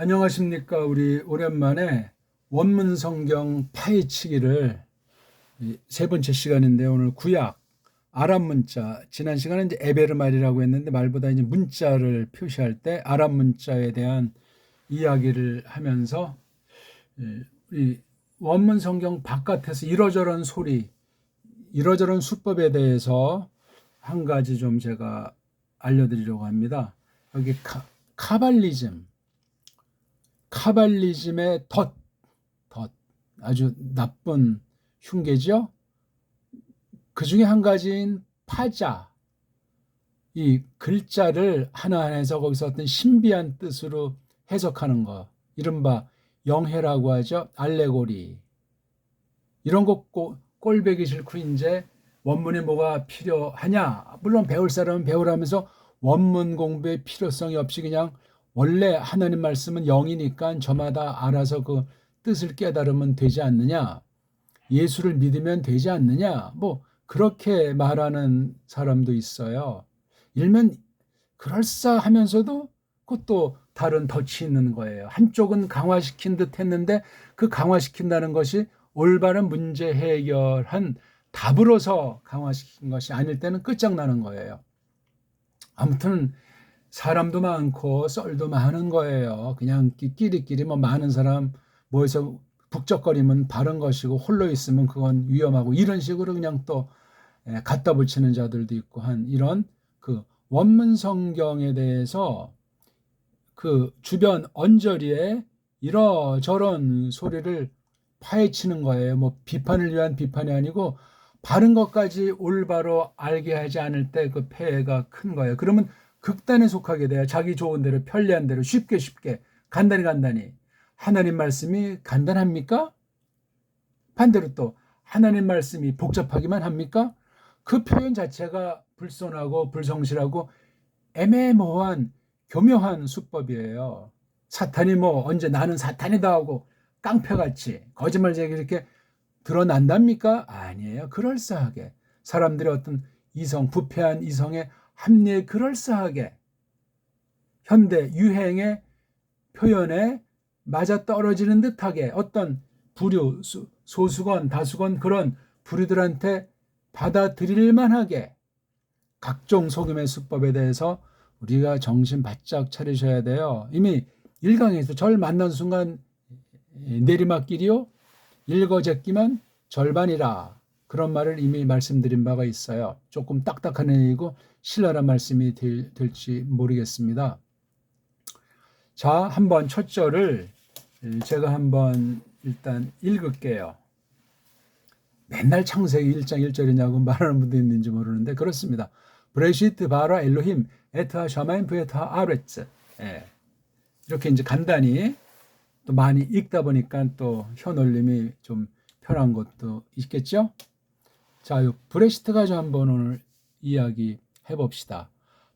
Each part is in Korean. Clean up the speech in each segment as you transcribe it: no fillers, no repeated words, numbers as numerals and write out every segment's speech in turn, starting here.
안녕하십니까. 우리 오랜만에 원문 성경 파헤치기를 세 번째 시간인데 오늘 구약 아람 문자, 지난 시간에 이제 에베르 말이라고 했는데 말보다 이제 문자를 표시할 때 아람 문자에 대한 이야기를 하면서 이 원문 성경 바깥에서 이러저런 소리, 이러저런 수법에 대해서 한 가지 좀 제가 알려드리려고 합니다. 여기 카발리즘의 덫, 아주 나쁜 흉계죠. 그 중에 한 가지인 파자, 이 글자를 하나하나에서 거기서 어떤 신비한 뜻으로 해석하는 거, 이른바 영해라고 하죠. 알레고리. 이런 거 꼴배기 싫고 이제 원문에 뭐가 필요하냐? 물론 배울 사람은 배우라면서 원문 공부의 필요성이 없이 그냥 원래 하나님 말씀은 영이니까 저마다 알아서 그 뜻을 깨달으면 되지 않느냐? 예수를 믿으면 되지 않느냐? 뭐 그렇게 말하는 사람도 있어요. 일면 그럴싸하면서도 그것도 다른 덫이 있는 거예요. 한쪽은 강화시킨 듯 했는데 그 강화시킨다는 것이 올바른 문제 해결한 답으로서 강화시킨 것이 아닐 때는 끝장나는 거예요. 아무튼 사람도 많고 썰도 많은 거예요. 그냥 끼리끼리 뭐 많은 사람 모여서 북적거리면 바른 것이고 홀로 있으면 그건 위험하고 이런 식으로 그냥 또 갖다 붙이는 자들도 있고 한 이런 그 원문 성경에 대해서 그 주변 언저리에 이러저런 소리를 파헤치는 거예요. 뭐 비판을 위한 비판이 아니고 바른 것까지 올바로 알게 하지 않을 때 그 폐해가 큰 거예요. 그러면 극단에 속하게 돼요. 자기 좋은 대로 편리한 대로 쉽게 간단히 하나님 말씀이 간단합니까? 반대로 또 하나님 말씀이 복잡하기만 합니까? 그 표현 자체가 불손하고 불성실하고 애매모호한 교묘한 수법이에요. 사탄이 뭐 언제 나는 사탄이다 하고 깡패같이 거짓말쟁이 이렇게 드러난답니까? 아니에요. 그럴싸하게 사람들의 어떤 부패한 이성의 합리에 그럴싸하게 현대 유행의 표현에 맞아떨어지는 듯하게 어떤 부류, 소수건, 다수건 그런 부류들한테 받아들일 만하게 각종 속임의 수법에 대해서 우리가 정신 바짝 차리셔야 돼요. 이미 1강에서 절 만난 순간 내리막길이요 읽어제끼면 절반이라 그런 말을 이미 말씀드린 바가 있어요. 조금 딱딱한 얘기고 신랄한 말씀이 될지 모르겠습니다. 자, 한번 첫 절을 제가 한번 일단 읽을게요. 맨날 창세기 1장 1절이냐고 말하는 분도 있는지 모르는데 그렇습니다. 브레시트 바라 엘로힘 에타 샤마인 브에타 아레츠. 이렇게 이제 간단히 또 많이 읽다 보니까 또 혀놀림이 좀 편한 것도 있겠죠? 자, 요 브레시트 가지고 한번 오늘 이야기 해봅시다.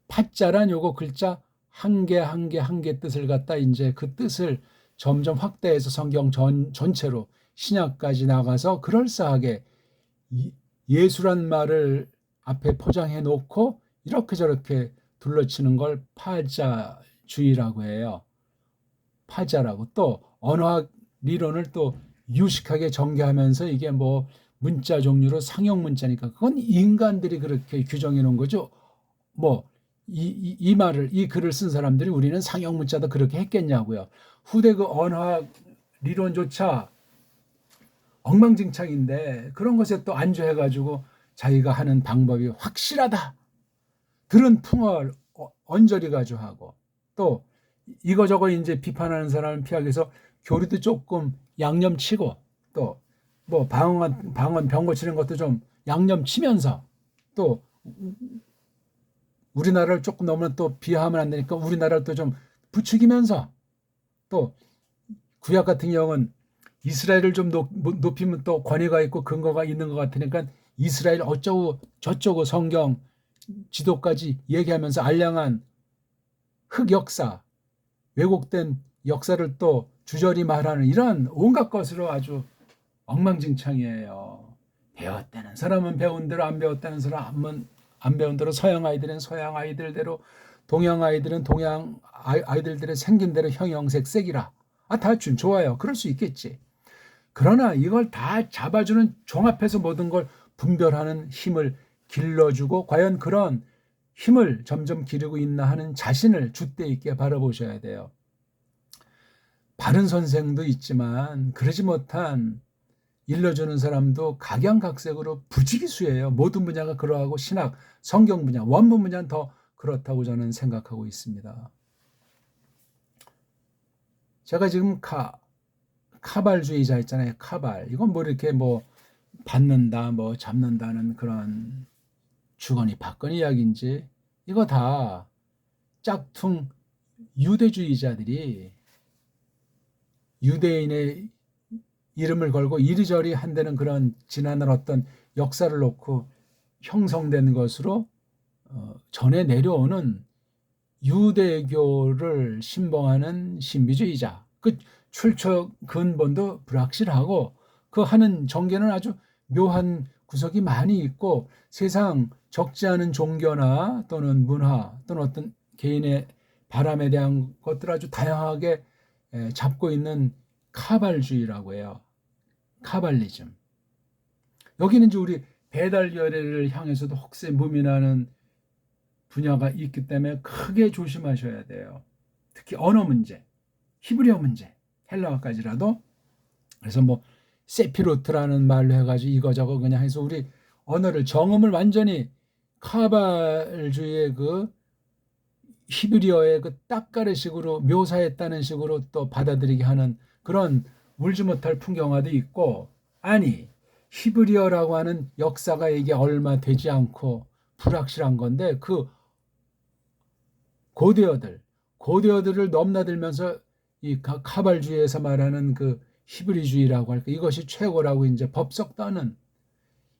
파자란 요거 글자 한 개 뜻을 갖다 이제 그 뜻을 점점 확대해서 성경 전체로 신약까지 나가서 그럴싸하게 예수란 말을 앞에 포장해 놓고 이렇게 저렇게 둘러치는 걸 파자주의라고 해요. 파자라고 또 언어학 리론을 또 유식하게 전개하면서 이게 뭐 문자 종류로 상형 문자니까 그건 인간들이 그렇게 규정해 놓은 거죠. 뭐 이 글을 쓴 사람들이 우리는 상형 문자도 그렇게 했겠냐고요. 후대 그 언어학 리론조차 엉망진창인데 그런 것에 또 안주해가지고 자기가 하는 방법이 확실하다. 들은 풍을 언저리 가지고 하고 또 이거저거 이제 비판하는 사람을 피하기 위해서 교리도 조금 양념치고 또 뭐 방언 병 고치는 것도 좀 양념치면서 또 우리나라를 조금 너무 또 비하하면 안 되니까 우리나라를 또 좀 부추기면서 또 구약 같은 경우는 이스라엘을 좀 높이면 또 권위가 있고 근거가 있는 것 같으니까 이스라엘 어쩌고 저쩌고 성경 지도까지 얘기하면서 알량한 흑역사 왜곡된 역사를 또 주저리 말하는 이런 온갖 것으로 아주 엉망진창이에요. 배웠다는 사람은 배운 대로 안 배웠다는 사람은 안 배운 대로 서양 아이들은 서양 아이들대로 동양 아이들은 동양 아이들들의 생긴 대로 형형색색이라. 다 좋아요. 그럴 수 있겠지. 그러나 이걸 다 잡아주는 종합해서 모든 걸 분별하는 힘을 길러주고 과연 그런 힘을 점점 기르고 있나 하는 자신을 줏대 있게 바라보셔야 돼요. 바른 선생도 있지만 그러지 못한 일러주는 사람도 각양각색으로 부지기수예요. 모든 분야가 그러하고 신학, 성경 분야, 원문 분야는 더 그렇다고 저는 생각하고 있습니다. 제가 지금 카발주의자 있잖아요. 카발. 이건 뭐 이렇게 뭐 받는다, 뭐 잡는다는 그런 주거니 받거니 이야기인지 이거 다 짝퉁 유대주의자들이 유대인의 이름을 걸고 이리저리 한다는 그런 지난날 어떤 역사를 놓고 형성된 것으로 전해 내려오는 유대교를 신봉하는 신비주의자. 그 출처 근본도 불확실하고 그 하는 정계는 아주 묘한 구석이 많이 있고 세상 적지 않은 종교나 또는 문화 또는 어떤 개인의 바람에 대한 것들을 아주 다양하게 잡고 있는 카발주의라고 해요. 카발리즘. 여기는 이제 우리 배달열애를 향해서도 혹세 무민하는 분야가 있기 때문에 크게 조심하셔야 돼요. 특히 언어 문제, 히브리어 문제, 헬라어까지라도. 그래서 뭐 세피로트라는 말로 해가지고 이거저거 그냥 해서 우리 언어를 정음을 완전히 카발주의의 그 히브리어의 그 딱가르식으로 묘사했다는 식으로 또 받아들이게 하는 그런 울지 못할 풍경화도 있고, 아니 히브리어라고 하는 역사가 이게 얼마 되지 않고 불확실한 건데 그 고대어들을 넘나들면서 이 카발주의에서 말하는 그 히브리주의라고 할까, 이것이 최고라고 이제 법석 떠는,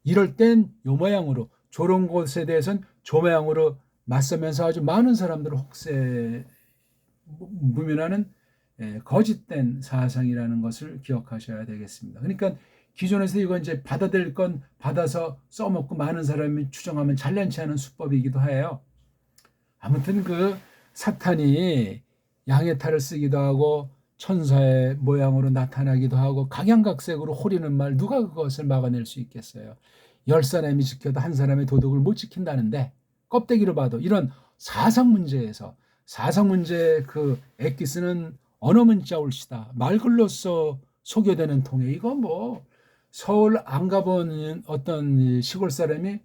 이럴 땐 요 모양으로 저런 것에 대해서는 저 모양으로 맞서면서 아주 많은 사람들을 혹세 무민하는 거짓된 사상이라는 것을 기억하셔야 되겠습니다. 그러니까 기존에서 이건 이제 받아들일 건 받아서 써먹고 많은 사람이 추정하면 잘난치 않은 수법이기도 해요. 아무튼 그 사탄이 양의 탈을 쓰기도 하고 천사의 모양으로 나타나기도 하고 각양각색으로 호리는 말, 누가 그것을 막아낼 수 있겠어요. 10사람이 지켜도 한 사람의 도덕을 못 지킨다는데, 껍데기로 봐도 이런 사상 문제에서 사상 문제의 그 엑기스는 언어 문자 올시다. 말글로써 소개되는 통해. 이거 뭐 서울 안 가본 어떤 시골 사람이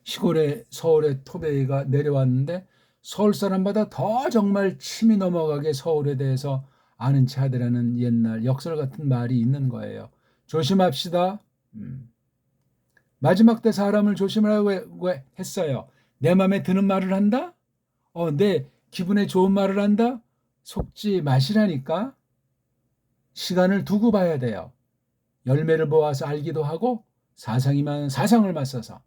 시골에 서울에 토베이가 내려왔는데 서울 사람보다 더 정말 침이 넘어가게 서울에 대해서 아는 체 하더라는 옛날 역설 같은 말이 있는 거예요. 조심합시다. 마지막 때 사람을 조심하라고 했어요. 내 마음에 드는 말을 한다? 내 기분에 좋은 말을 한다? 속지 마시라니까. 시간을 두고 봐야 돼요. 열매를 보아서 알기도 하고 사상이면 사상을 맞서서,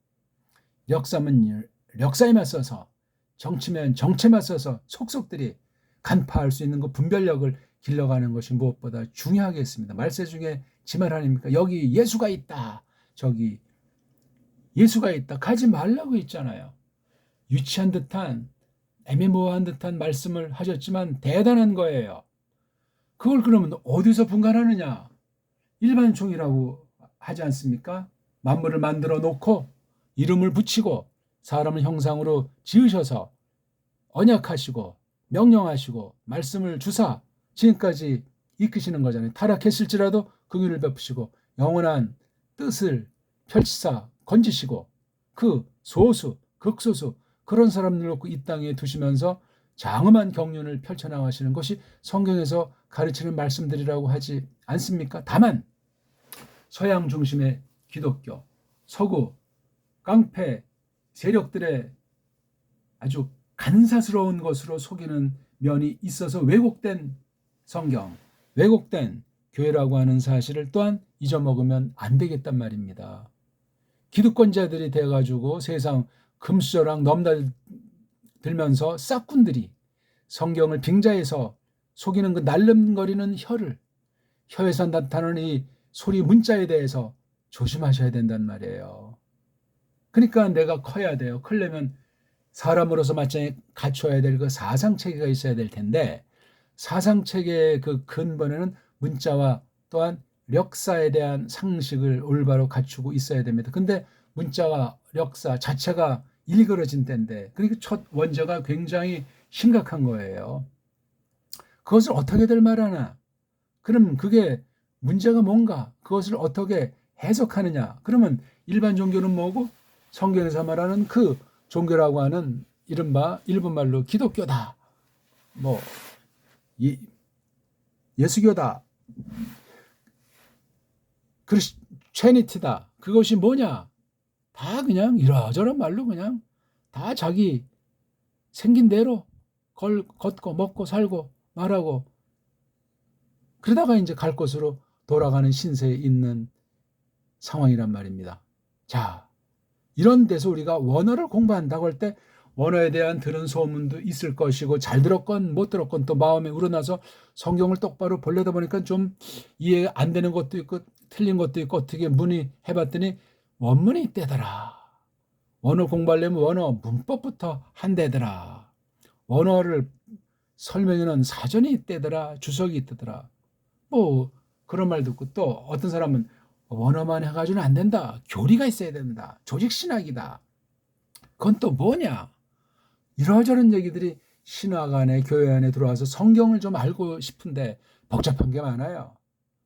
역사면 역사에 맞서서, 정치면 정치에 맞서서 속속들이 간파할 수 있는 그 분별력을 길러가는 것이 무엇보다 중요하겠습니다. 말세 중에 지 말 아닙니까? 여기 예수가 있다. 저기 예수가 있다. 가지 말라고 했잖아요. 유치한 듯한 애매모호한 듯한 말씀을 하셨지만 대단한 거예요. 그걸 그러면 어디서 분간하느냐? 일반총이라고 하지 않습니까? 만물을 만들어 놓고 이름을 붙이고 사람을 형상으로 지으셔서 언약하시고 명령하시고 말씀을 주사 지금까지 이끄시는 거잖아요. 타락했을지라도 긍휼을 베푸시고 영원한 뜻을 펼치사 건지시고 그 소수 극소수 그런 사람들 놓고 이 땅에 두시면서 장엄한 경륜을 펼쳐나가시는 것이 성경에서 가르치는 말씀들이라고 하지 않습니까? 다만 서양 중심의 기독교, 서구 깡패 세력들의 아주 간사스러운 것으로 속이는 면이 있어서 왜곡된 성경, 왜곡된 교회라고 하는 사실을 또한 잊어먹으면 안 되겠단 말입니다. 기득권자들이 돼가지고 세상 금수저랑 넘나들면서 싹군들이 성경을 빙자해서 속이는 그 날름거리는 혀에서 나타나는 이 소리 문자에 대해서 조심하셔야 된단 말이에요. 그러니까 내가 커야 돼요. 크려면 사람으로서 마땅히 갖춰야 될 그 사상체계가 있어야 될 텐데 사상체계의 그 근본에는 문자와 또한 력사에 대한 상식을 올바로 갖추고 있어야 됩니다. 근데 문자와 력사 자체가 일그러진 때인데 그러니까 첫 원자가 굉장히 심각한 거예요. 그것을 어떻게들 말하나? 그럼 그게 문제가 뭔가? 그것을 어떻게 해석하느냐? 그러면 일반 종교는 뭐고? 성경에서 말하는 그 종교라고 하는 이른바 일본말로 기독교다. 뭐 예수교다. 트리니티다. 그것이 뭐냐? 다 그냥 이러저런 말로 그냥 다 자기 생긴 대로 걷고 먹고 살고 말하고 그러다가 이제 갈 곳으로 돌아가는 신세에 있는 상황이란 말입니다. 자, 이런 데서 우리가 원어를 공부한다고 할 때 원어에 대한 들은 소문도 있을 것이고 잘 들었건 못 들었건 또 마음에 우러나서 성경을 똑바로 보려다 보니까 좀 이해 안 되는 것도 있고 틀린 것도 있고 어떻게 문의해봤더니 원문이 있대더라. 원어 공부하려면 원어 문법부터 한대더라. 원어를 설명해놓은 사전이 있대더라. 주석이 있대더라. 뭐 그런 말 듣고 또 어떤 사람은 원어만 해가지고는 안 된다. 교리가 있어야 된다. 조직신학이다. 그건 또 뭐냐? 이러저런 얘기들이 신학 안에 교회 안에 들어와서 성경을 좀 알고 싶은데 복잡한 게 많아요.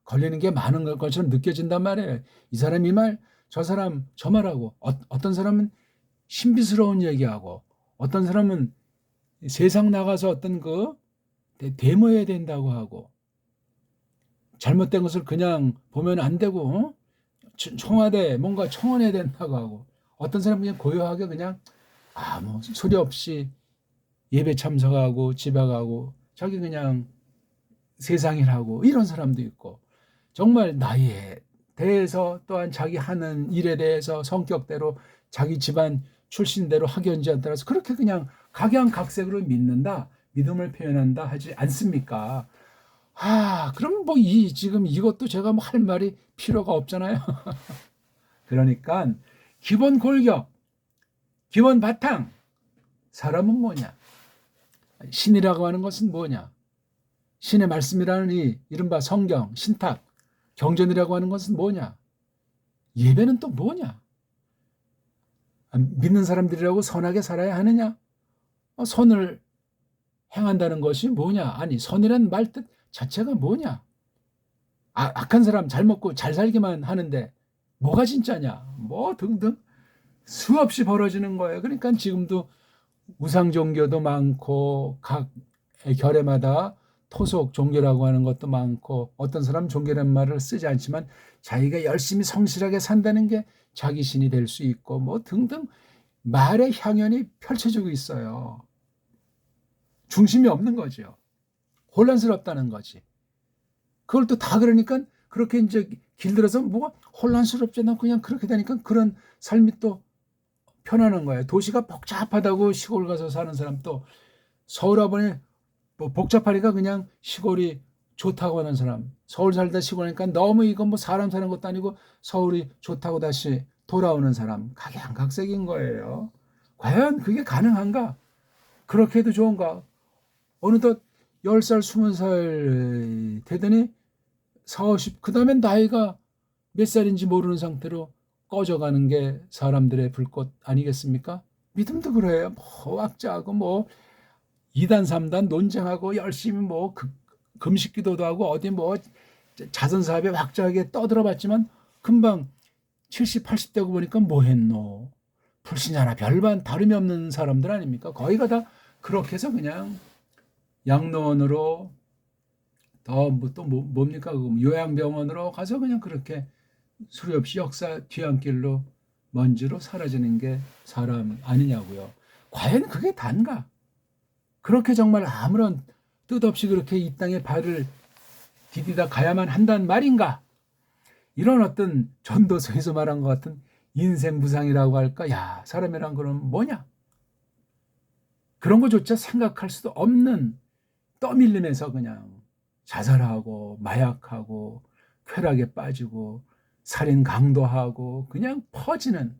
걸리는 게 많은 것처럼 느껴진단 말이에요. 이 사람 이 말, 저 사람 저 말하고 어떤 사람은 신비스러운 얘기하고 어떤 사람은 세상 나가서 어떤 그 데모해야 된다고 하고 잘못된 것을 그냥 보면 안 되고 청와대 뭔가 청원해야 된다고 하고 어떤 사람은 그냥 고요하게 그냥 아무 소리 없이 예배 참석하고 집에 가고 자기 그냥 세상일 하고 이런 사람도 있고 정말 나이에 대해서 또한 자기 하는 일에 대해서 성격대로 자기 집안 출신대로 학연지에 따라서 그렇게 그냥 각양각색으로 믿는다 믿음을 표현한다 하지 않습니까? 그럼 뭐 지금 이것도 제가 뭐 할 말이 필요가 없잖아요. 그러니까 기본 골격, 기본 바탕, 사람은 뭐냐? 신이라고 하는 것은 뭐냐? 신의 말씀이라는 이 이른바 성경, 신탁, 경전이라고 하는 것은 뭐냐? 예배는 또 뭐냐? 믿는 사람들이라고 선하게 살아야 하느냐? 선을 행한다는 것이 뭐냐? 아니, 선이란 말 뜻 자체가 뭐냐? 악한 사람 잘 먹고 잘 살기만 하는데 뭐가 진짜냐? 뭐 등등 수없이 벌어지는 거예요. 그러니까 지금도 우상 종교도 많고 각 결에마다 토속 종교라고 하는 것도 많고 어떤 사람 종교란 말을 쓰지 않지만 자기가 열심히 성실하게 산다는 게 자기 신이 될 수 있고 뭐 등등 말의 향연이 펼쳐지고 있어요. 중심이 없는 거죠. 혼란스럽다는 거지. 그걸 또 다 그러니까 그렇게 이제 길들여서 뭐가 혼란스럽잖아. 그냥 그렇게 되니까 그런 삶이 또 편안한 거예요. 도시가 복잡하다고 시골 가서 사는 사람 또 서울 와보니 뭐 복잡하니까 그냥 시골이 좋다고 하는 사람, 서울 살다 시골 하니까 너무 이건 뭐 사람 사는 것도 아니고 서울이 좋다고 다시 돌아오는 사람, 각양각색인 거예요. 과연 그게 가능한가? 그렇게 해도 좋은가? 어느덧 10살, 20살 되더니 40, 그 다음엔 나이가 몇 살인지 모르는 상태로 꺼져가는 게 사람들의 불꽃 아니겠습니까? 믿음도 그래요. 뭐 학자하고 뭐 2단, 3단 논쟁하고 열심히 뭐 금식 기도도 하고 어디 뭐 자선사업에 확장하게 떠들어봤지만 금방 70, 80 되고 보니까 뭐 했노? 불신자나 별반 다름이 없는 사람들 아닙니까? 거의가 다 그렇게 해서 그냥 양로원으로 또 뭡니까? 요양병원으로 가서 그냥 그렇게 수리 없이 역사 뒤안길로 먼지로 사라지는 게 사람 아니냐고요. 과연 그게 단가? 그렇게 정말 아무런 뜻 없이 그렇게 이 땅에 발을 디디다 가야만 한단 말인가? 이런 어떤 전도서에서 말한 것 같은 인생 무상이라고 할까? 야, 사람이란 그럼 뭐냐? 그런 것조차 생각할 수도 없는 떠밀림에서 그냥 자살하고 마약하고 쾌락에 빠지고 살인 강도하고 그냥 퍼지는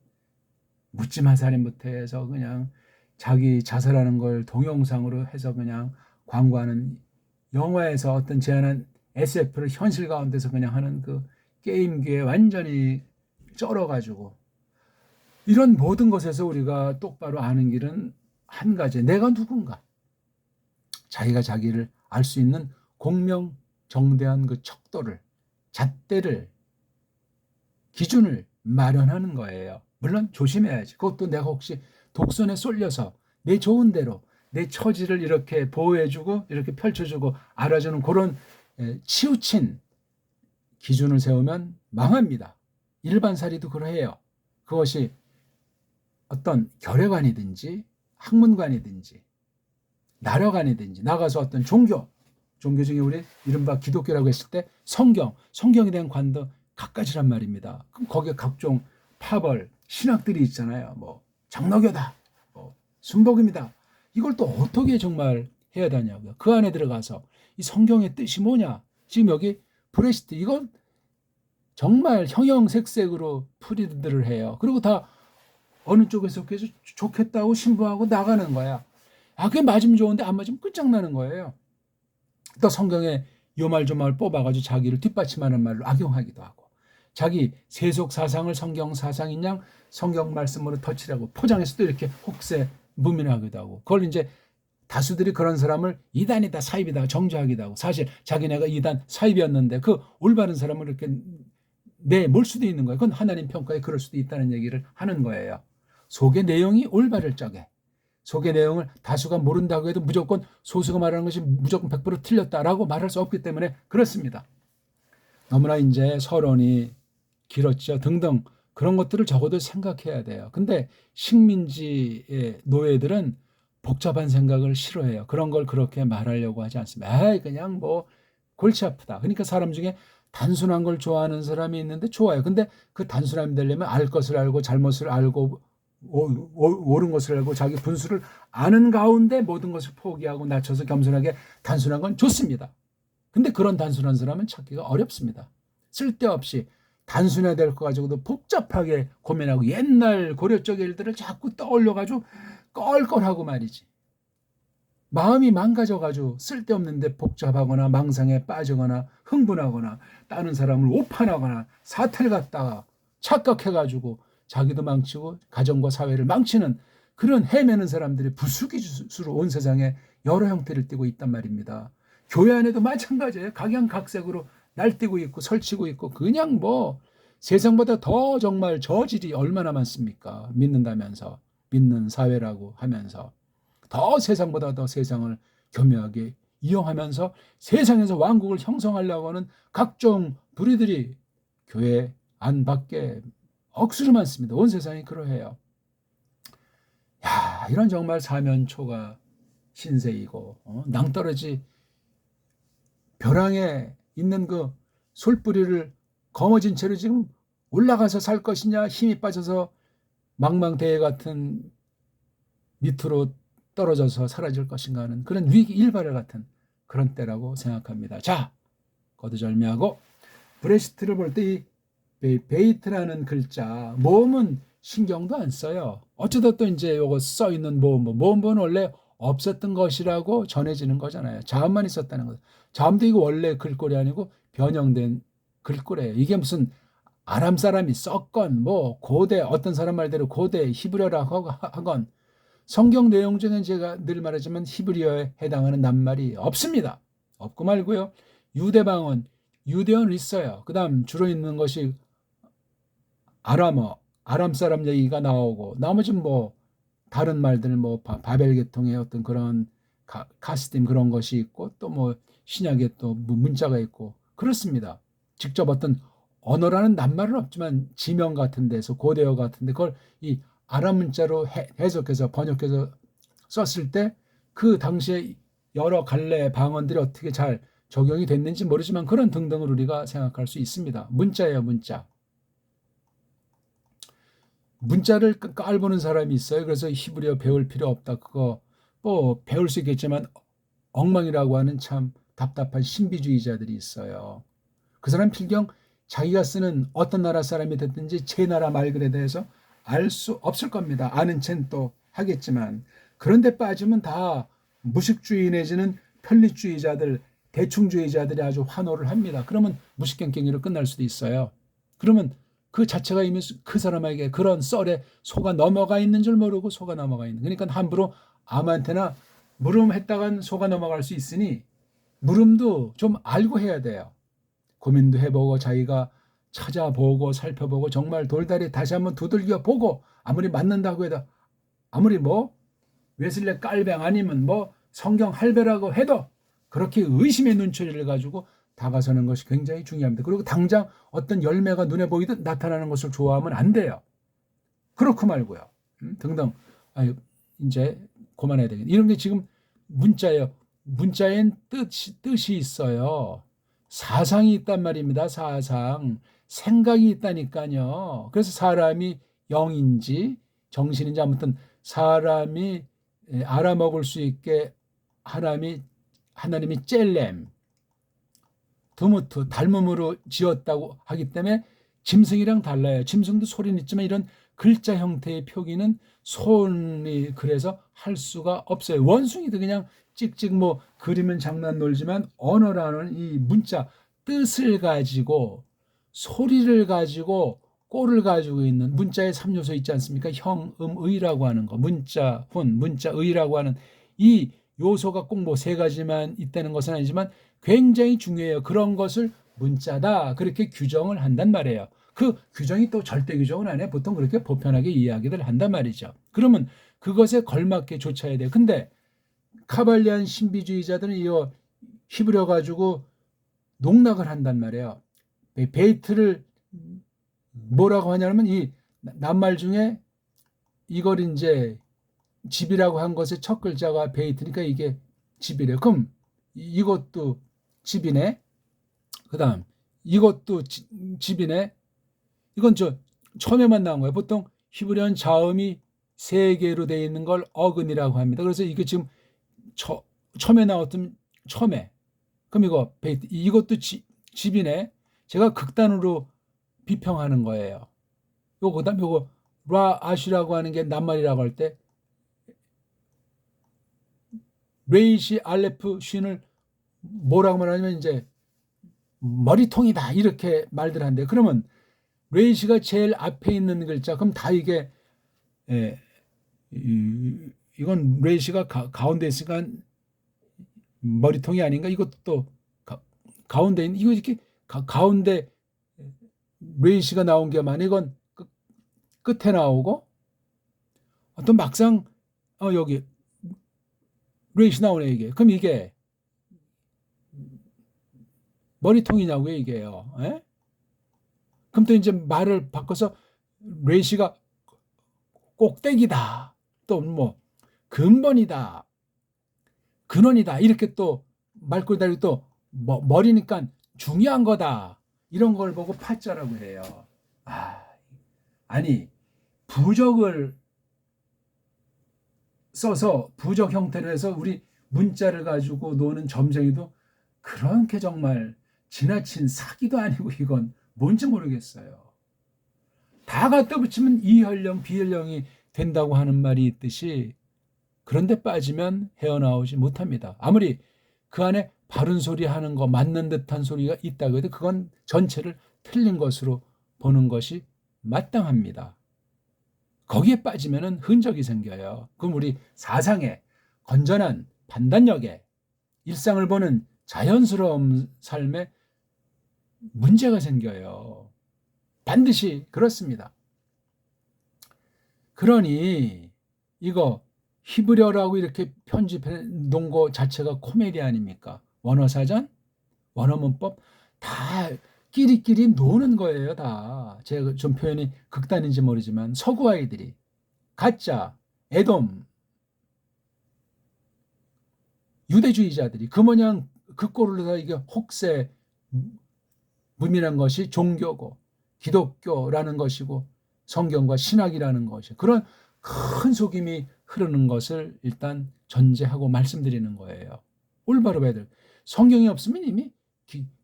묻지마 살인부터 해서 그냥 자기 자살하는 걸 동영상으로 해서 그냥 광고하는, 영화에서 어떤 제안한 SF를 현실 가운데서 그냥 하는 그 게임기에 완전히 쩔어가지고, 이런 모든 것에서 우리가 똑바로 아는 길은 한 가지, 내가 누군가, 자기가 자기를 알 수 있는 공명정대한 그 척도를, 잣대를, 기준을 마련하는 거예요. 물론 조심해야지. 그것도 내가 혹시 독선에 쏠려서 내 좋은 대로 내 처지를 이렇게 보호해주고 이렇게 펼쳐주고 알아주는 그런 치우친 기준을 세우면 망합니다. 일반사리도 그러해요. 그것이 어떤 결례관이든지 학문관이든지 나라관이든지 나가서 어떤 종교 중에 우리 이른바 기독교라고 했을 때 성경에 대한 관도 갖가지란 말입니다. 그럼 거기에 각종 파벌 신학들이 있잖아요. 뭐 장로교다, 뭐 순복음이다. 이걸 또 어떻게 정말 해야 되냐고요. 그 안에 들어가서 이 성경의 뜻이 뭐냐. 지금 여기 브레시트, 이건 정말 형형색색으로 풀이들을 해요. 그리고 다 어느 쪽에서 속해서 좋겠다고 신부하고 나가는 거야. 아, 그게 맞으면 좋은데 안 맞으면 끝장나는 거예요. 또 성경에 요 말 저 말 뽑아가지고 자기를 뒷받침하는 말로 악용하기도 하고, 자기 세속 사상을 성경 사상인 양 성경 말씀으로 덧칠하고 포장해서 또 이렇게 혹세 무민하기도 하고, 그걸 이제 다수들이 그런 사람을 이단이다 사입이다 정죄하기도 하고, 사실 자기네가 이단 사입이었는데 그 올바른 사람을 이렇게 내몰 수도 있는 거예요. 그건 하나님 평가에 그럴 수도 있다는 얘기를 하는 거예요. 속의 내용이 올바를 적에, 속의 내용을 다수가 모른다고 해도 무조건 소수가 말하는 것이 무조건 100% 틀렸다라고 말할 수 없기 때문에 그렇습니다. 너무나 이제 서론이 길었죠. 등등 그런 것들을 적어도 생각해야 돼요. 근데 식민지의 노예들은 복잡한 생각을 싫어해요. 그런 걸 그렇게 말하려고 하지 않습니다. 에이, 그냥 뭐 골치 아프다. 그러니까 사람 중에 단순한 걸 좋아하는 사람이 있는데 좋아요. 근데 그 단순함이 되려면 알 것을 알고 잘못을 알고 옳은 것을 알고 자기 분수를 아는 가운데 모든 것을 포기하고 낮춰서 겸손하게 단순한 건 좋습니다. 근데 그런 단순한 사람은 찾기가 어렵습니다. 쓸데없이 단순해야 될 거 가지고도 복잡하게 고민하고 옛날 고려 쪽 일들을 자꾸 떠올려가지고 껄껄하고 말이지. 마음이 망가져가지고 쓸데없는데 복잡하거나 망상에 빠지거나 흥분하거나 다른 사람을 오판하거나 사탈 갖다가 착각해가지고 자기도 망치고 가정과 사회를 망치는 그런 헤매는 사람들이 부수기수로 온 세상에 여러 형태를 띠고 있단 말입니다. 교회 안에도 마찬가지예요. 각양각색으로 날뛰고 있고 설치고 있고 그냥 뭐 세상보다 더 정말 저질이 얼마나 많습니까? 믿는다면서, 믿는 사회라고 하면서 더 세상보다 더 세상을 교묘하게 이용하면서 세상에서 왕국을 형성하려고 하는 각종 부리들이 교회 안 밖에 억수로 많습니다. 온 세상이 그러해요. 야, 이런 정말 사면초가 신세이고 낭떠러지 벼랑에 있는 그 솔뿌리를 거머쥔 채로 지금 올라가서 살 것이냐, 힘이 빠져서 망망대해 같은 밑으로 떨어져서 사라질 것인가 하는 그런 위기 일발을 같은 그런 때라고 생각합니다. 자, 거두절미하고 브레시트를 볼 때 이 베이트라는 글자 모음은 신경도 안 써요. 어쩌다 또 이제 요거 써 있는 모음은 원래 없었던 것이라고 전해지는 거잖아요. 자음만 있었다는 거. 자음도 이거 원래 글꼴이 아니고 변형된 글꼴이에요. 이게 무슨 아람 사람이 썼건 뭐 고대 어떤 사람 말대로 고대 히브리어라고 하건 성경 내용 중에 제가 늘 말하지만 히브리어에 해당하는 낱말이 없습니다. 없고 말고요. 유대방언, 유대어는 있어요. 그 다음 주로 있는 것이 아람 사람 얘기가 나오고 나머지는 뭐 다른 말들 뭐 바벨 계통의 어떤 그런 카스딤 그런 것이 있고 또 뭐 신약에 또 문자가 있고 그렇습니다. 직접 어떤 언어라는 낱말은 없지만 지명 같은 데서 고대어 같은 데 그걸 이 아람 문자로 해석해서 번역해서 썼을 때 그 당시에 여러 갈래 방언들이 어떻게 잘 적용이 됐는지 모르지만 그런 등등을 우리가 생각할 수 있습니다. 문자예요, 문자. 문자를 깔보는 사람이 있어요. 그래서 히브리어 배울 필요 없다. 그거 뭐 배울 수 있겠지만 엉망이라고 하는 참 답답한 신비주의자들이 있어요. 그 사람 필경 자기가 쓰는 어떤 나라 사람이 됐든지 제 나라 말글에 대해서 알 수 없을 겁니다. 아는 체는 또 하겠지만 그런데 빠지면 다 무식주의 내지는 편리주의자들, 대충주의자들이 아주 환호를 합니다. 그러면 무식갱갱이로 끝날 수도 있어요. 그러면 그 자체가 이미 그 사람에게 그런 썰에 속아 넘어가 있는 줄 모르고 속아 넘어가 있는. 그러니까 함부로 아무한테나 물음했다간 속아 넘어갈 수 있으니 물음도 좀 알고 해야 돼요. 고민도 해보고 자기가 찾아보고 살펴보고 정말 돌다리 다시 한번 두들겨 보고 아무리 맞는다고 해도 아무리 뭐 웨슬레 깔뱅 아니면 뭐 성경 할배라고 해도 그렇게 의심의 눈초리를 가지고 다가서는 것이 굉장히 중요합니다. 그리고 당장 어떤 열매가 눈에 보이듯 나타나는 것을 좋아하면 안 돼요. 그렇고 말고요. 등등. 아유, 이제 그만해야 되겠네. 이런 게 지금 문자예요. 문자엔 뜻이 있어요. 사상이 있단 말입니다. 사상. 생각이 있다니까요. 그래서 사람이 영인지 정신인지 아무튼 사람이 알아먹을 수 있게 하나님이 젤렘, 드무트, 닮음으로 지었다고 하기 때문에 짐승이랑 달라요. 짐승도 소리는 있지만 이런 글자 형태의 표기는 손이 그래서 할 수가 없어요. 원숭이도 그냥 찍찍 뭐 그림은 장난 놀지만 언어라는 이 문자 뜻을 가지고 소리를 가지고 꼴을 가지고 있는 문자의 3요소 있지 않습니까? 형, 의라고 하는 거, 문자, 혼, 문자, 의라고 하는 이 요소가 꼭 뭐 세 가지만 있다는 것은 아니지만 굉장히 중요해요. 그런 것을 문자다 그렇게 규정을 한단 말이에요. 그 규정이 또 절대 규정은 아니에요. 보통 그렇게 보편하게 이야기를 한단 말이죠. 그러면 그것에 걸맞게 좇아야 돼요. 근데 카발리안 신비주의자들은 이거 휘부려 가지고 농락을 한단 말이에요. 베이트를 뭐라고 하냐면 이 낱말 중에 이걸 이제 집이라고 한 것의 첫 글자가 베이트니까 이게 집이래요. 그럼 이것도 집이네. 그다음 이것도 집이네. 이건 저 처음에만 나온 거예요. 보통 히브리어는 자음이 세 개로 되어 있는 걸 어근이라고 합니다. 그래서 이게 지금 처음에 나왔던 처음에 그럼 이거 베이트 이것도 집이네. 제가 극단으로 비평하는 거예요. 요거 그다음 요거 라 아시라고 하는 게 낱말이라고 할 때 레이시 알레프 쉰을 뭐라고 말하냐면 이제 머리통이다 이렇게 말들 한대요. 그러면 레이시가 제일 앞에 있는 글자 그럼 다 이게 이건 레이시가 가운데 있으니까 머리통이 아닌가? 이것도 가운데 있는 이거 이렇게 가운데 레이시가 나온 게 많아. 이건 끝에 나오고 또 막상 여기 레이시 나오네 이게. 그럼 이게 머리통이냐고요 이게요. 에? 그럼 또 이제 말을 바꿔서 레이시가 꼭대기다. 또 뭐 근본이다. 근원이다. 이렇게 또 말꼬리 달고 또 머리니까 중요한 거다. 이런 걸 보고 파자라고 해요. 아니 부적을 써서 부적 형태로 해서 우리 문자를 가지고 노는 점쟁이도 그렇게 정말 지나친 사기도 아니고 이건 뭔지 모르겠어요. 다 갖다 붙이면 이혈령 비혈령이 된다고 하는 말이 있듯이 그런데 빠지면 헤어나오지 못합니다. 아무리 그 안에 바른 소리 하는 거 맞는 듯한 소리가 있다고 해도 그건 전체를 틀린 것으로 보는 것이 마땅합니다. 거기에 빠지면 흔적이 생겨요. 그럼 우리 사상에 건전한 판단력에 일상을 보는 자연스러운 삶에 문제가 생겨요. 반드시 그렇습니다. 그러니 이거 히브리어라고 이렇게 편집해 놓은 거 자체가 코미디 아닙니까? 원어사전, 원어문법 다 끼리끼리 노는 거예요. 다. 제가 좀 표현이 극단인지 모르지만 서구 아이들이 가짜, 에돔, 유대주의자들이 그 모양 그 꼴을 다 이게 혹세 무민한 것이 종교고 기독교라는 것이고 성경과 신학이라는 것이 그런 큰 속임이 흐르는 것을 일단 전제하고 말씀드리는 거예요. 올바로 봐야 될 성경이 없으면 이미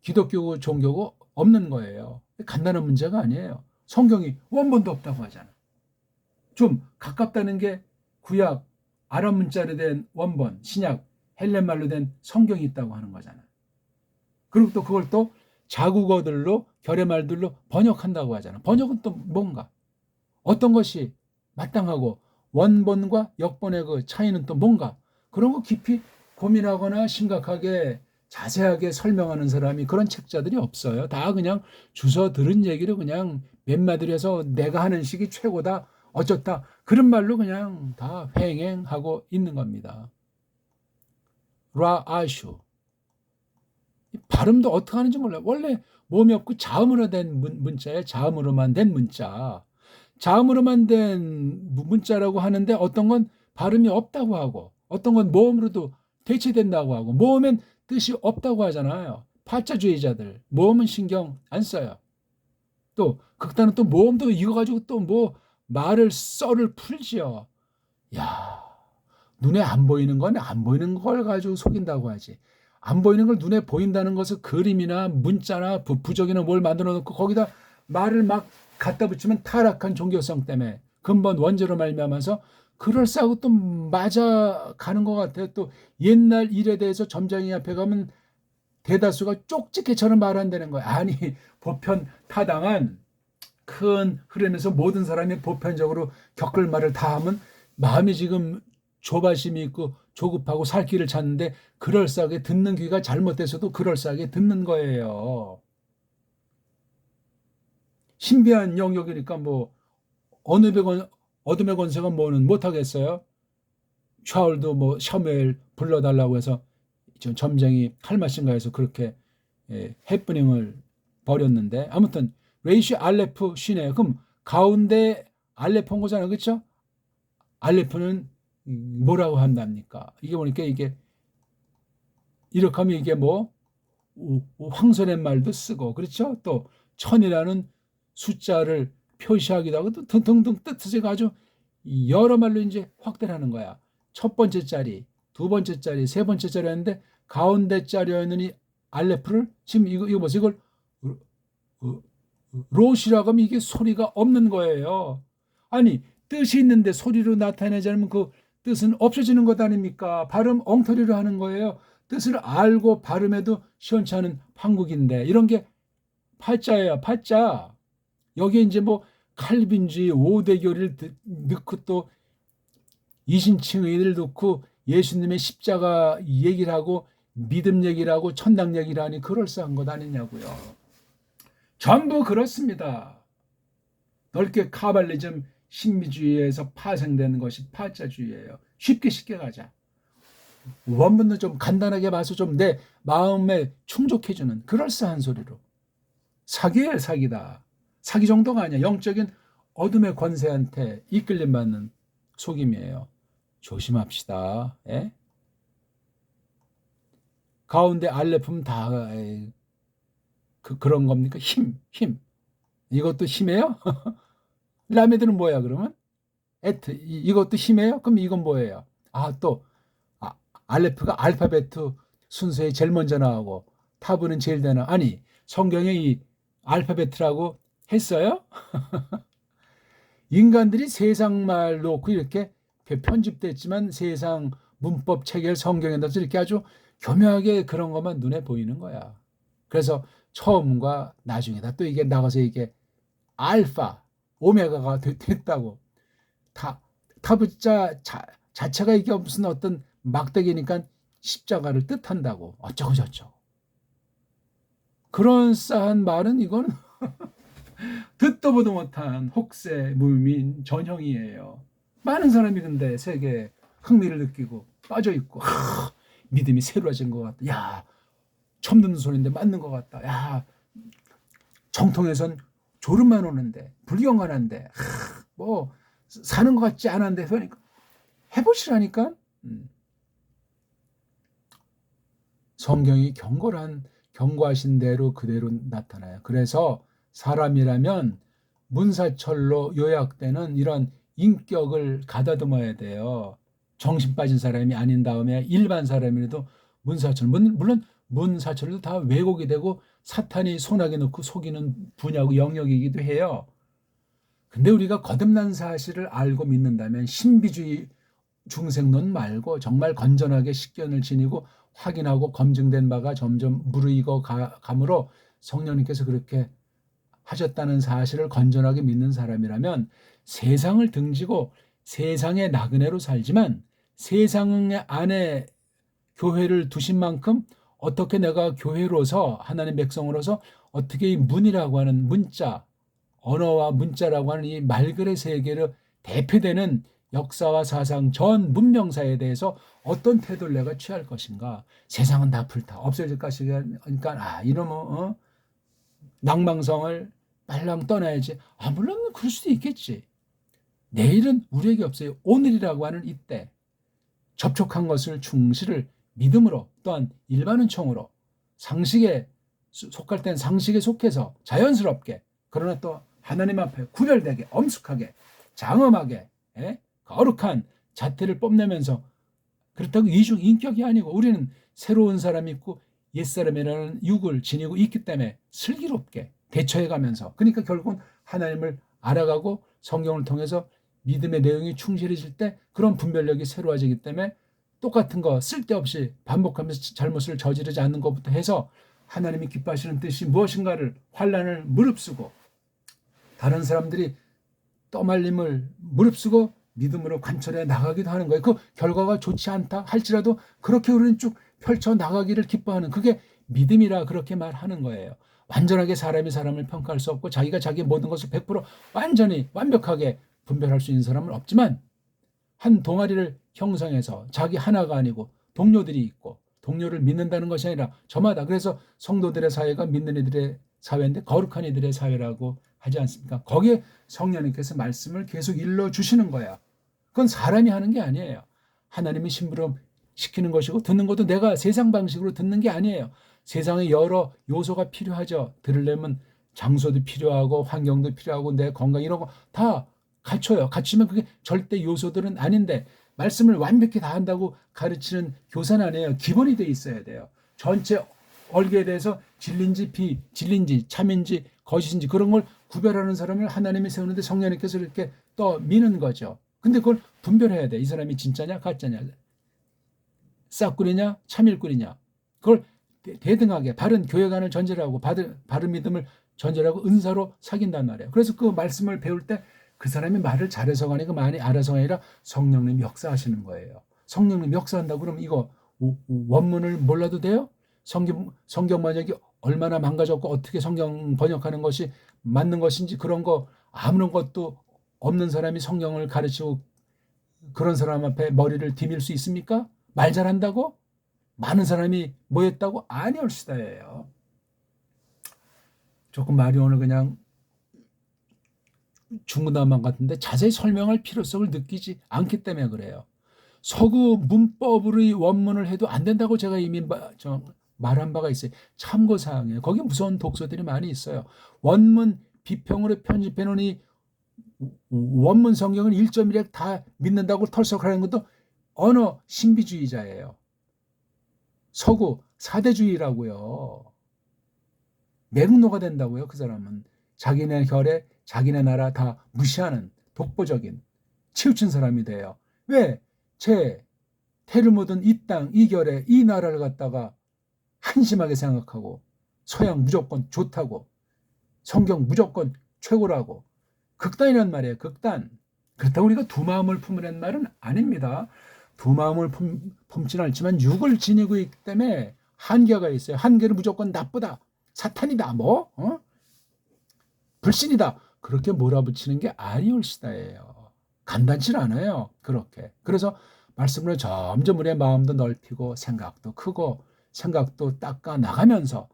기독교고 종교고 없는 거예요. 간단한 문제가 아니에요. 성경이 원본도 없다고 하잖아. 좀 가깝다는 게 구약 아랍 문자로 된 원본, 신약, 헬렌말로 된 성경이 있다고 하는 거잖아. 그리고 또 그걸 또 자국어들로, 결의말들로 번역한다고 하잖아. 번역은 또 뭔가? 어떤 것이 마땅하고 원본과 역본의 그 차이는 또 뭔가? 그런 거 깊이 고민하거나 심각하게 자세하게 설명하는 사람이 그런 책자들이 없어요. 다 그냥 주워 들은 얘기를 그냥 몇 마디로 해서 내가 하는 식이 최고다, 어쩌다, 그런 말로 그냥 다 횡행하고 있는 겁니다. 라아슈. 발음도 어떻게 하는지 몰라요. 원래 몸이 없고 자음으로 된 문자예요. 자음으로만 된 문자. 자음으로만 된 문자라고 하는데 어떤 건 발음이 없다고 하고 어떤 건 모음으로도 대체된다고 하고 모음엔 뜻이 없다고 하잖아요. 팔자주의자들. 모음은 신경 안 써요. 또 극단은 또 모음도 이거 가지고 또 뭐 말을 썰을 풀지요. 야, 눈에 안 보이는 건 안 보이는 걸 가지고 속인다고 하지. 안 보이는 걸 눈에 보인다는 것을 그림이나 문자나 부적이나 뭘 만들어 놓고 거기다 말을 막 갖다 붙이면 타락한 종교성 때문에 근본 원죄로 말미암아서 그럴싸하고 또 맞아가는 것 같아요. 또 옛날 일에 대해서 점장이 앞에 가면 대다수가 쪽집게처럼 말한다는 거야. 아니, 보편 타당한 큰 흐름에서 모든 사람이 보편적으로 겪을 말을 다 하면 마음이 지금 조바심이 있고 조급하고 살 길을 찾는데 그럴싸하게 듣는 귀가 잘못돼서도 그럴싸하게 듣는 거예요. 신비한 영역이니까 뭐 어둠의 권세가 뭐는 못하겠어요. 샤울도 뭐 샤무엘 불러달라고 해서 점쟁이 칼마신가에서 그렇게 해프닝을 벌였는데 아무튼 레이시 알레프 쉬네요. 그럼 가운데 알레프인 거잖아요. 그렇죠? 알레프는 뭐라고 한답니까? 이게 보니까 이게 이렇게 하면 이게 뭐 황소의 말도 쓰고 그렇죠? 또 천이라는 숫자를 표시하기도 하고 또 등등등 뜻을 아주 여러 말로 이제 확대를 하는 거야. 첫 번째 자리, 두 번째 자리, 세 번째 자리였는데 가운데 자리였는 이 알레프를 지금 이거 보세요. 이걸 롯이라고 하면 이게 소리가 없는 거예요. 아니 뜻이 있는데 소리로 나타내지 않으면 그 뜻은 없어지는 것 아닙니까? 발음 엉터리로 하는 거예요. 뜻을 알고 발음해도 시원치 않은 한국인데 이런 게 팔자예요. 팔자. 여기에 이제 뭐 칼빈주의 오대교를 넣고 또 이신칭의를 넣고 예수님의 십자가 얘기를 하고 믿음 얘기를 하고 천당 얘기를 하니 그럴싸한 것 아니냐고요. 전부 그렇습니다. 넓게 카발리즘 신비주의에서 파생되는 것이 팔자주의예요. 쉽게 가자. 원문도 좀 간단하게 봐서 좀 내 마음에 충족해주는 그럴싸한 소리로. 사기예요, 사기다. 사기 정도가 아니야. 영적인 어둠의 권세한테 이끌림 받는 속임이에요. 조심합시다. 예? 가운데 알레품 다 그런 겁니까? 힘. 이것도 힘이에요? 라메드는 뭐야 그러면? 에트 이것도 힘이에요? 그럼 이건 뭐예요? 또 알레프가 알파벳 순서에 제일 먼저 나오고 타브는 제일 되나? 아니 성경에 이 알파벳이라고 했어요? 인간들이 세상 말 놓고 이렇게 편집됐지만 세상 문법 체계를 성경에 넣어서 이렇게 아주 교묘하게 그런 것만 눈에 보이는 거야. 그래서 처음과 나중에다 또 이게 나가서 이게 알파, 오메가가 됐다고. 타부자 자체가 이게 무슨 어떤 막대기니까 십자가를 뜻한다고. 어쩌고 저쩌고. 그런 싸한 말은 이건 듣도 보도 못한 혹세 무민 전형이에요. 많은 사람이 근데 세계에 흥미를 느끼고 빠져있고 믿음이 새로워진 것 같다. 야, 처음 듣는 소리인데 맞는 것 같다. 야, 정통에선 졸음만 오는데 불경만 한데 뭐 사는 것 같지 않은데 그러니까 해보시라니까. 성경이 경고하신 대로 그대로 나타나요. 그래서 사람이라면 문사철로 요약되는 이런 인격을 가다듬어야 돼요. 정신 빠진 사람이 아닌 다음에 일반 사람이라도 문사철, 물론 문사철도 다 왜곡이 되고 사탄이 손아귀 넣고 속이는 분야고 영역이기도 해요. 근데 우리가 거듭난 사실을 알고 믿는다면 신비주의 중생론 말고 정말 건전하게 식견을 지니고 확인하고 검증된 바가 점점 무르익어 가므로 성령님께서 그렇게 하셨다는 사실을 건전하게 믿는 사람이라면 세상을 등지고 세상의 나그네로 살지만 세상 안에 교회를 두신 만큼 어떻게 내가 교회로서 하나님의 백성으로서 어떻게 이 문이라고 하는 문자, 언어와 문자라고 하는 이 말글의 세계를 대표되는 역사와 사상 전 문명사에 대해서 어떤 태도를 내가 취할 것인가. 세상은 다 불타 없어질 것이니까 이놈의 낭망성을 말랑 떠나야지. 물론 그럴 수도 있겠지. 내일은 우리에게 없어요. 오늘이라고 하는 이때 접촉한 것을 충실을 믿음으로 또한 일반은총으로 상식에 속할 땐 상식에 속해서 자연스럽게 그러나 또 하나님 앞에 구별되게 엄숙하게 장엄하게 거룩한 자태를 뽐내면서 그렇다고 이중 인격이 아니고 우리는 새로운 사람이 있고 옛사람이라는 육을 지니고 있기 때문에 슬기롭게 대처해가면서 그러니까 결국은 하나님을 알아가고 성경을 통해서 믿음의 내용이 충실해질 때 그런 분별력이 새로워지기 때문에 똑같은 거 쓸데없이 반복하면서 잘못을 저지르지 않는 것부터 해서 하나님이 기뻐하시는 뜻이 무엇인가를 환난을 무릅쓰고 다른 사람들이 떠말림을 무릅쓰고 믿음으로 관철해 나가기도 하는 거예요. 그 결과가 좋지 않다 할지라도 그렇게 우리는 쭉 펼쳐 나가기를 기뻐하는 그게 믿음이라 그렇게 말하는 거예요. 완전하게 사람이 사람을 평가할 수 없고 자기가 자기의 모든 것을 100% 완전히 완벽하게 분별할 수 있는 사람은 없지만 한 동아리를 형성해서 자기 하나가 아니고 동료들이 있고 동료를 믿는다는 것이 아니라 저마다 그래서 성도들의 사회가 믿는 이들의 사회인데 거룩한 이들의 사회라고 하지 않습니까? 거기에 성령님께서 말씀을 계속 일러주시는 거야. 그건 사람이 하는 게 아니에요. 하나님이 심부름 시키는 것이고 듣는 것도 내가 세상 방식으로 듣는 게 아니에요. 세상에 여러 요소가 필요하죠. 들으려면 장소도 필요하고 환경도 필요하고 내 건강 이런 거 다 갖춰요. 갖추면 그게 절대 요소들은 아닌데 말씀을 완벽히 다 한다고 가르치는 교사는 아니에요. 기본이 돼 있어야 돼요. 전체 얼개에 대해서 진리인지 비진리인지 참인지 거짓인지 그런 걸 구별하는 사람을 하나님이 세우는데 성령님께서 이렇게 떠미는 거죠. 근데 그걸 분별해야 돼. 이 사람이 진짜냐 가짜냐 싹구리냐 참일구리냐 그걸 대등하게 바른 교회관을 전제로 하고 바른 믿음을 전제로 하고 은사로 사귄단 말이에요. 그래서 그 말씀을 배울 때 그 사람이 말을 잘해서가 아니고 많이 알아서가 아니라 성령님이 역사하시는 거예요. 성령님이 역사한다고 그러면 이거 원문을 몰라도 돼요? 성경 번역이 얼마나 망가졌고 어떻게 성경 번역하는 것이 맞는 것인지 그런 거 아무런 것도 없는 사람이 성경을 가르치고 그런 사람 앞에 머리를 디밀 수 있습니까? 말 잘한다고? 많은 사람이 모였다고? 아니올시다예요. 조금 말이 오늘 그냥 중구난방 같은데 자세히 설명할 필요성을 느끼지 않기 때문에 그래요. 서구 문법으로의 원문을 해도 안 된다고 제가 이미 말한 바가 있어요. 참고사항이에요. 거기 무서운 독서들이 많이 있어요. 원문 비평으로 편집해 놓으니 원문 성경을 1.1획 다 믿는다고 털썩하는 것도 언어 신비주의자예요. 서구 사대주의라고요. 매국노가 된다고요. 그 사람은 자기네 결에 자기네 나라 다 무시하는 독보적인 치우친 사람이 돼요. 왜? 제 태를 묻은 이 땅, 이 결에 이 나라를 갖다가 한심하게 생각하고 서양 무조건 좋다고 성경 무조건 최고라고 극단이란 말이에요. 극단. 그렇다고 우리가 두 마음을 품으라는 말은 아닙니다. 두 마음을 품지는 않지만 육을 지니고 있기 때문에 한계가 있어요. 한계는 무조건 나쁘다. 사탄이다. 불신이다. 그렇게 몰아붙이는 게 아니올시다예요. 간단치 않아요. 그렇게. 그래서 말씀으로 점점 우리의 마음도 넓히고 생각도 크고 생각도 닦아 나가면서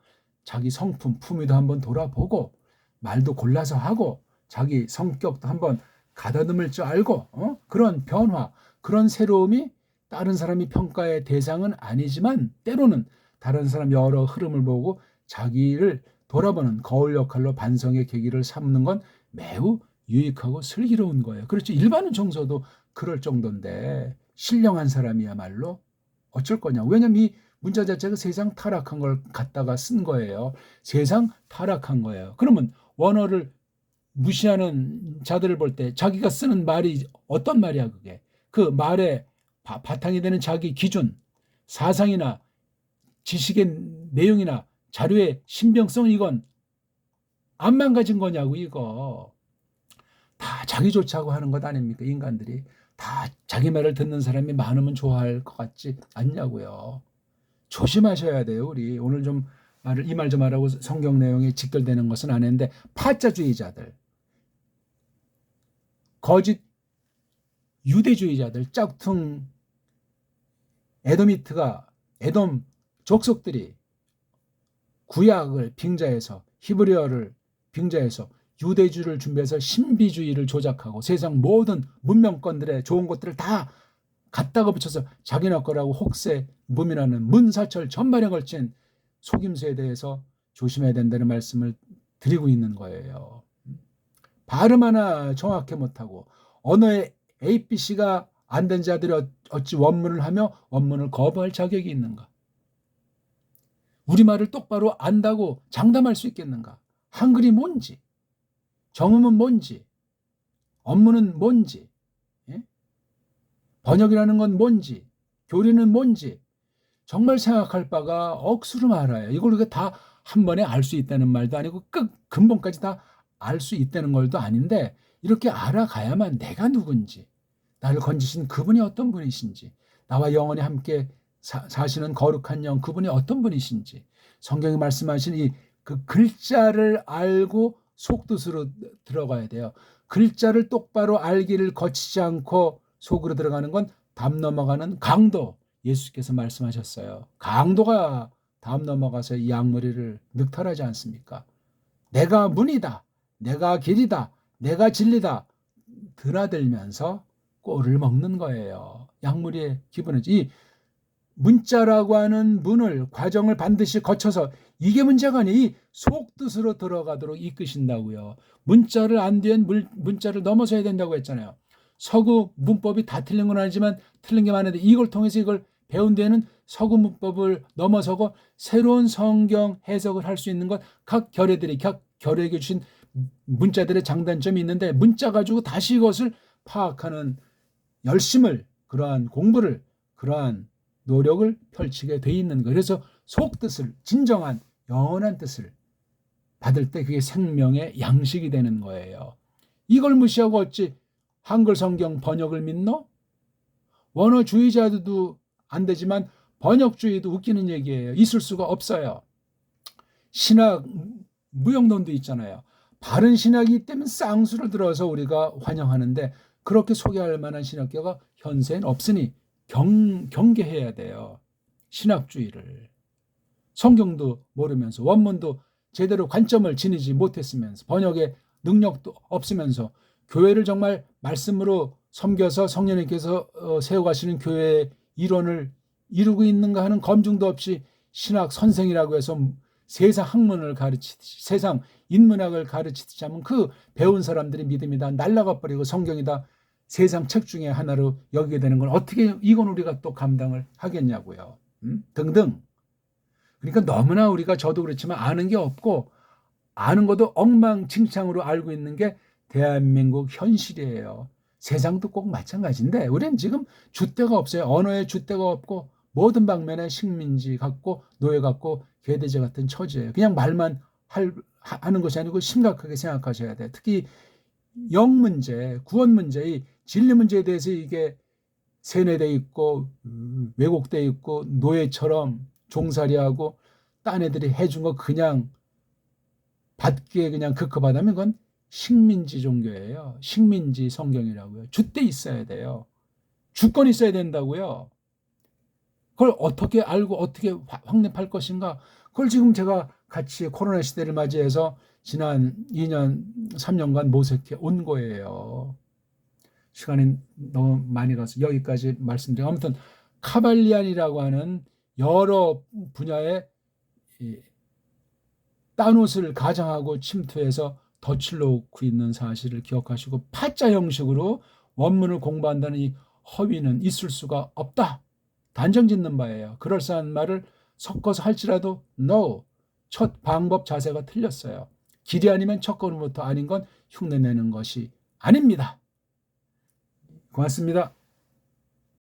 자기 성품, 품위도 한번 돌아보고 말도 골라서 하고 자기 성격도 한번 가다듬을 줄 알고 그런 변화, 그런 새로움이 다른 사람이 평가의 대상은 아니지만 때로는 다른 사람 여러 흐름을 보고 자기를 돌아보는 거울 역할로 반성의 계기를 삼는 건 매우 유익하고 슬기로운 거예요. 그렇죠. 일반은 정서도 그럴 정도인데 신령한 사람이야말로 어쩔 거냐. 왜냐면 이 문자 자체가 세상 타락한 걸 갖다가 쓴 거예요. 세상 타락한 거예요. 그러면 원어를 무시하는 자들을 볼 때 자기가 쓰는 말이 어떤 말이야 그게. 그 말의 바탕이 되는 자기 기준, 사상이나 지식의 내용이나 자료의 신빙성은 이건 안 망가진 거냐고. 이거 다 자기 좋자고 하는 것 아닙니까? 인간들이 다 자기 말을 듣는 사람이 많으면 좋아할 것 같지 않냐고요. 조심하셔야 돼요. 우리 오늘 좀 이 말 좀 하라고 성경 내용에 직결되는 것은 안 했는데, 파짜주의자들, 거짓 유대주의자들, 짝퉁 에돔 족속들이 구약을 빙자해서, 히브리어를 빙자해서 유대주의를 준비해서 신비주의를 조작하고 세상 모든 문명권들의 좋은 것들을 다 갖다가 붙여서 자기네 거라고 혹세 무민하는 문사철 전반에 걸친 속임수에 대해서 조심해야 된다는 말씀을 드리고 있는 거예요. 발음 하나 정확히 못하고 언어의 ABC가 안 된 자들이 어찌 원문을 하며 원문을 거부할 자격이 있는가? 우리말을 똑바로 안다고 장담할 수 있겠는가? 한글이 뭔지, 정음은 뭔지, 업무는 뭔지, 번역이라는 건 뭔지, 교리는 뭔지 정말 생각할 바가 억수로 많아요. 이걸 우리가 다 한 번에 알 수 있다는 말도 아니고 근본까지 다 알 수 있다는 것도 아닌데, 이렇게 알아가야만 내가 누군지, 나를 건지신 그분이 어떤 분이신지, 나와 영원히 함께 사시는 거룩한 영 그분이 어떤 분이신지, 성경이 말씀하신 이 그 글자를 알고 속뜻으로 들어가야 돼요. 글자를 똑바로 알기를 거치지 않고 속으로 들어가는 건 담 넘어가는 강도, 예수께서 말씀하셨어요. 강도가 담 넘어가서 이 양머리를 늑탈하지 않습니까? 내가 문이다, 내가 길이다, 내가 진리다 드나들면서 꼴을 먹는 거예요. 양머리의 기본은 이 문자라고 하는 문을, 과정을 반드시 거쳐서, 이게 문제가 아니에요. 이 속뜻으로 들어가도록 이끄신다고요. 문자를 안 뒤엔 문자를 넘어서야 된다고 했잖아요. 서구 문법이 다 틀린 건 아니지만 틀린 게 많은데, 이걸 통해서 이걸 배운 뒤에는 서구 문법을 넘어서고 새로운 성경 해석을 할 수 있는 것, 각 결에게 주신 문자들의 장단점이 있는데, 문자 가지고 다시 이것을 파악하는 열심을, 그러한 공부를, 그러한 노력을 펼치게 돼 있는 거예요. 그래서 속뜻을, 진정한 영원한 뜻을 받을 때 그게 생명의 양식이 되는 거예요. 이걸 무시하고 어찌 한글 성경 번역을 믿노? 원어주의자도 안 되지만 번역주의도 웃기는 얘기예요. 있을 수가 없어요. 신학 무용론도 있잖아요. 바른 신학이 있다면 쌍수를 들어서 우리가 환영하는데, 그렇게 소개할 만한 신학교가 현세엔 없으니 경계해야 돼요. 신학주의를. 성경도 모르면서, 원문도 제대로 관점을 지니지 못했으면서, 번역의 능력도 없으면서, 교회를 정말 말씀으로 섬겨서 성령님께서 세워가시는 교회의 이론을 이루고 있는가 하는 검증도 없이 신학 선생이라고 해서 세상 학문을 가르치듯이, 세상 인문학을 가르치듯이 하면 그 배운 사람들의 믿음이 다 날아가 버리고 성경이 다 세상 책 중에 하나로 여기게 되는 건 어떻게 이건 우리가 또 감당을 하겠냐고요. 등등. 그러니까 너무나 우리가, 저도 그렇지만 아는 게 없고 아는 것도 엉망진창으로 알고 있는 게 대한민국 현실이에요. 세상도 꼭 마찬가지인데 우리는 지금 줏대가 없어요. 언어에 줏대가 없고 모든 방면에 식민지 같고 노예 같고 괴대제 같은 처지예요. 그냥 말만 하는 것이 아니고 심각하게 생각하셔야 돼요. 특히 영 문제, 구원 문제, 이 진리 문제에 대해서 이게 세뇌돼 있고 왜곡돼 있고 노예처럼 종살이하고 딴 애들이 해준 거 그냥 받기에 그냥 급급하다면 그건 식민지 종교예요. 식민지 성경이라고요. 줏대 있어야 돼요. 주권 있어야 된다고요. 그걸 어떻게 알고 어떻게 확립할 것인가? 그걸 지금 제가 같이 코로나 시대를 맞이해서 지난 2년, 3년간 모색해 온 거예요. 시간이 너무 많이 가서 여기까지 말씀드리고, 아무튼 카발리안이라고 하는 여러 분야의 딴옷을 가장하고 침투해서 덫을 놓고 있는 사실을 기억하시고, 파자 형식으로 원문을 공부한다는 이 허위는 있을 수가 없다. 단정 짓는 바예요. 그럴싸한 말을 섞어서 할지라도 no. 첫 방법 자세가 틀렸어요. 길이 아니면 첫 걸음부터 아닌 건 흉내내는 것이 아닙니다. 고맙습니다.